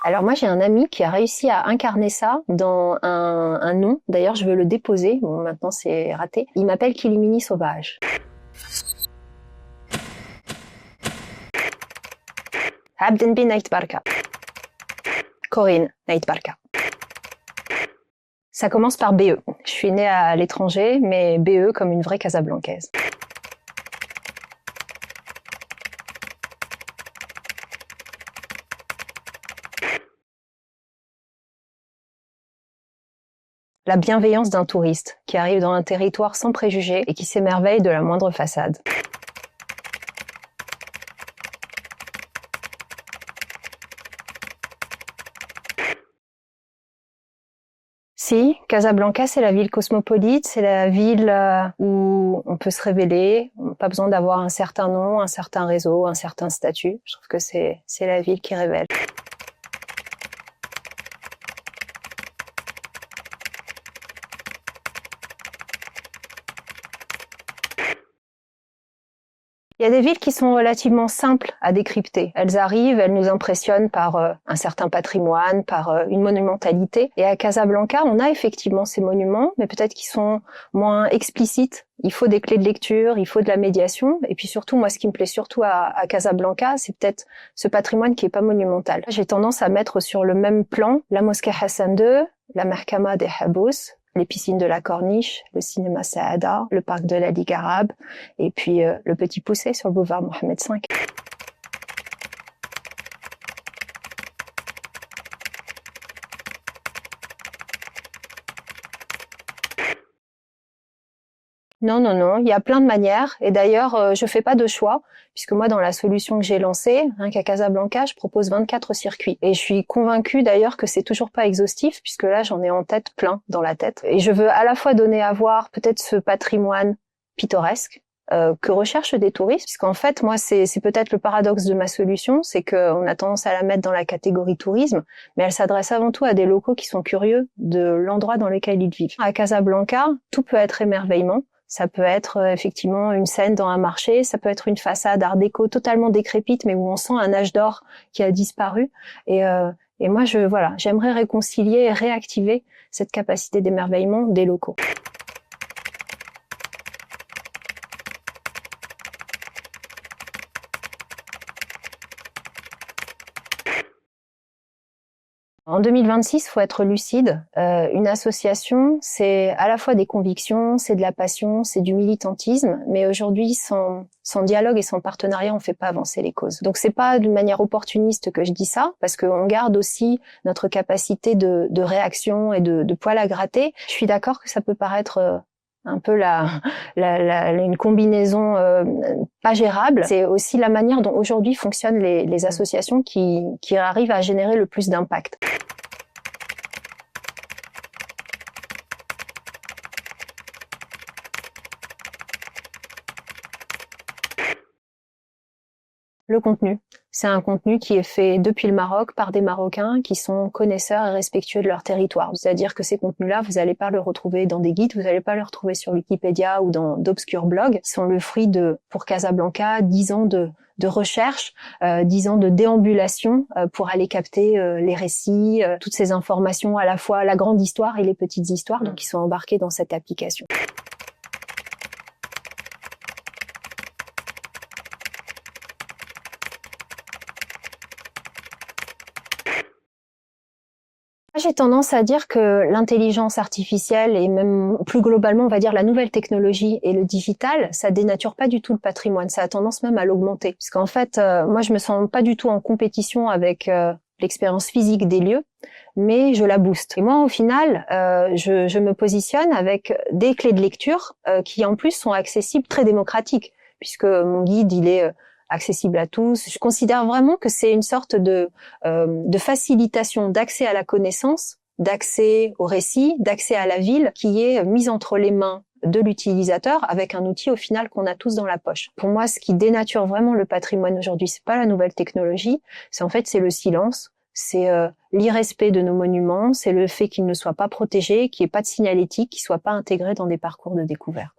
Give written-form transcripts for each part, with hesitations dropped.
Alors moi, j'ai un ami qui a réussi à incarner ça dans un nom. D'ailleurs, je veux le déposer. Bon, maintenant, c'est raté. Il m'appelle Kilimini Sauvage. Abdenbi Nait Barka. Corinne Nait Barka. Ça commence par BE. Je suis née à l'étranger, mais BE comme une vraie Casablancaise. La bienveillance d'un touriste qui arrive dans un territoire sans préjugés et qui s'émerveille de la moindre façade. Si, Casablanca, c'est la ville cosmopolite, c'est la ville où on peut se révéler, on n'a pas besoin d'avoir un certain nom, un certain réseau, un certain statut. Je trouve que c'est la ville qui révèle. Il y a des villes qui sont relativement simples à décrypter. Elles arrivent, elles nous impressionnent par un certain patrimoine, par une monumentalité. Et à Casablanca, on a effectivement ces monuments, mais peut-être qu'ils sont moins explicites. Il faut des clés de lecture, il faut de la médiation. Et puis surtout, moi, ce qui me plaît surtout à Casablanca, c'est peut-être ce patrimoine qui est pas monumental. J'ai tendance à mettre sur le même plan la mosquée Hassan II, la Mahkama des Habous, les piscines de la Corniche, le cinéma Saada, le parc de la Ligue arabe, et puis le Petit Poucet sur le boulevard Mohamed V. Non, non, non, il y a plein de manières. Et d'ailleurs, je fais pas de choix, puisque moi, dans la solution que j'ai lancée, rien qu'à Casablanca, je propose 24 circuits. Et je suis convaincue d'ailleurs que c'est toujours pas exhaustif, puisque là, j'en ai en tête plein dans la tête. Et je veux à la fois donner à voir peut-être ce patrimoine pittoresque, que recherchent des touristes, puisqu'en fait, moi, c'est peut-être le paradoxe de ma solution, c'est qu'on a tendance à la mettre dans la catégorie tourisme, mais elle s'adresse avant tout à des locaux qui sont curieux de l'endroit dans lequel ils vivent. À Casablanca, tout peut être émerveillement. Ça peut être effectivement une scène dans un marché, ça peut être une façade art déco totalement décrépite, mais où on sent un âge d'or qui a disparu. Et moi, j'aimerais réconcilier et réactiver cette capacité d'émerveillement des locaux. En 2026, faut être lucide. Une association, c'est à la fois des convictions, c'est de la passion, c'est du militantisme, mais aujourd'hui, sans dialogue et sans partenariat, on fait pas avancer les causes. Donc c'est pas d'une manière opportuniste que je dis ça, parce qu'on garde aussi notre capacité de réaction et de poil à gratter. Je suis d'accord que ça peut paraître un peu une combinaison pas gérable. C'est aussi la manière dont aujourd'hui fonctionnent les associations qui arrivent à générer le plus d'impact. Le contenu. C'est un contenu qui est fait depuis le Maroc par des Marocains qui sont connaisseurs et respectueux de leur territoire. C'est-à-dire que ces contenus-là, vous n'allez pas le retrouver dans des guides, vous n'allez pas le retrouver sur Wikipédia ou dans d'obscurs blogs. Ils sont le fruit pour Casablanca, 10 ans de recherche, 10 ans de déambulation pour aller capter les récits, toutes ces informations, à la fois la grande histoire et les petites histoires, donc qui sont embarquées dans cette application. J'ai tendance à dire que l'intelligence artificielle et même plus globalement, on va dire la nouvelle technologie et le digital, ça dénature pas du tout le patrimoine. Ça a tendance même à l'augmenter. Puisqu'en fait, moi, je me sens pas du tout en compétition avec l'expérience physique des lieux, mais je la booste. Et moi, au final, je me positionne avec des clés de lecture qui, en plus, sont accessibles, très démocratiques, puisque mon guide, il est accessible à tous. Je considère vraiment que c'est une sorte de facilitation d'accès à la connaissance, d'accès au récit, d'accès à la ville qui est mise entre les mains de l'utilisateur avec un outil au final qu'on a tous dans la poche. Pour moi, ce qui dénature vraiment le patrimoine aujourd'hui, c'est pas la nouvelle technologie, c'est le silence, c'est l'irrespect de nos monuments, c'est le fait qu'ils ne soient pas protégés, qu'il n'y ait pas de signalétique, qu'ils soient pas intégrés dans des parcours de découverte.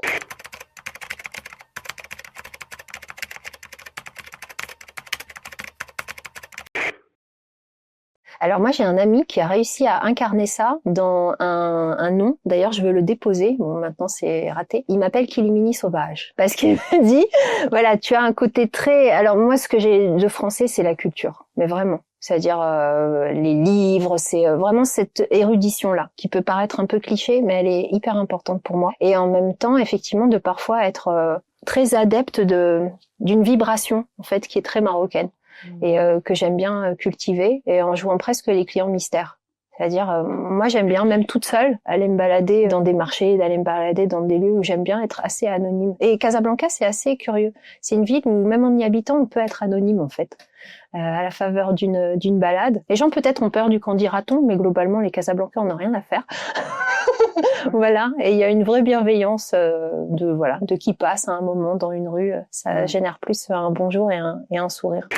Alors moi, j'ai un ami qui a réussi à incarner ça dans un nom. D'ailleurs, je veux le déposer. Bon, maintenant, c'est raté. Il m'appelle Kilimini Sauvage. Parce qu'il me dit, voilà, tu as un côté très... Alors moi, ce que j'ai de français, c'est la culture. Mais vraiment. C'est-à-dire les livres, c'est vraiment cette érudition-là, qui peut paraître un peu cliché, mais elle est hyper importante pour moi. Et en même temps, effectivement, de parfois être très adepte d'une vibration, en fait, qui est très marocaine. Et que j'aime bien cultiver, et en jouant presque les clients mystères. C'est-à-dire, moi j'aime bien, même toute seule, aller me balader dans des marchés, d'aller me balader dans des lieux où j'aime bien être assez anonyme. Et Casablanca, c'est assez curieux. C'est une ville où même en y habitant, on peut être anonyme en fait, à la faveur d'une balade. Les gens peut-être ont peur du qu'en dira-t-on, mais globalement, les Casablancais, on n'a rien à faire. Voilà, et il y a une vraie bienveillance de qui passe à un moment dans une rue. Ça génère plus un bonjour et un sourire.